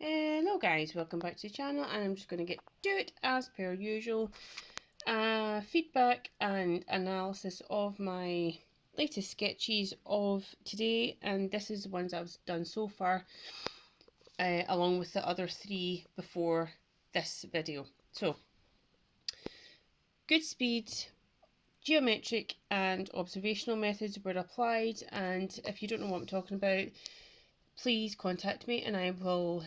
Hello guys, welcome back to the channel, and I'm just going to get to it as per usual. Feedback and analysis of my latest sketches of today, and this is the ones I've done so far, along with the other three before this video. So, good speed, geometric and observational methods were applied, and if you don't know what I'm talking about, please contact me and I will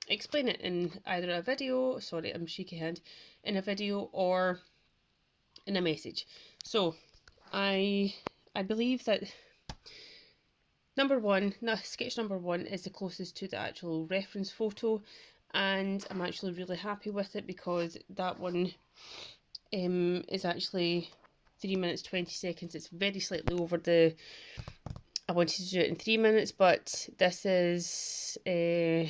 explain it in either a video, sorry I'm shaky hand, in a video or in a message. So I believe that sketch number one is the closest to the actual reference photo, and I'm actually really happy with it because that one is actually 3 minutes 20 seconds. It's very slightly over the, I wanted to do it in 3 minutes, but this is the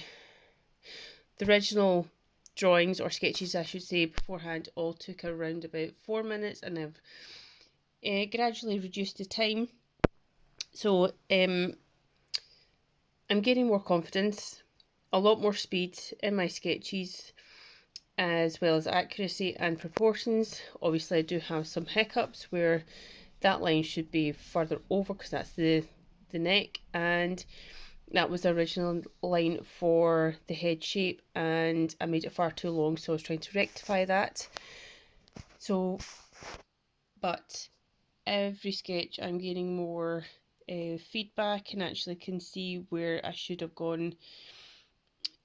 original drawings or sketches I should say beforehand all took around about 4 minutes, and I've gradually reduced the time. So I'm gaining more confidence, a lot more speed in my sketches, as well as accuracy and proportions. Obviously I do have some hiccups where that line should be further over because that's the neck, and that was the original line for the head shape and I made it far too long, so I was trying to rectify that. So, but every sketch I'm getting more feedback and actually can see where I should have gone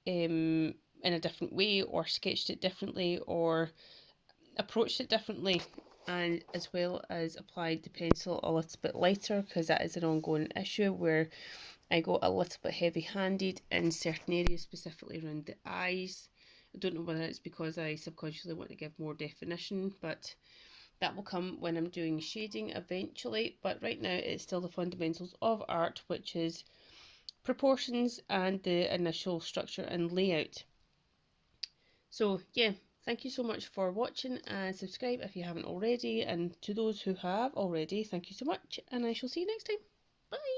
in a different way, or sketched it differently, or approached it differently, and as well as applied the pencil a little bit lighter, because that is an ongoing issue where I got a little bit heavy handed in certain areas, specifically around the eyes. I don't know whether it's because I subconsciously want to give more definition, but that will come when I'm doing shading eventually. But right now it's still the fundamentals of art, which is proportions and the initial structure and layout. So yeah, thank you so much for watching, and subscribe if you haven't already, and to those who have already, thank you so much, and I shall see you next time. Bye!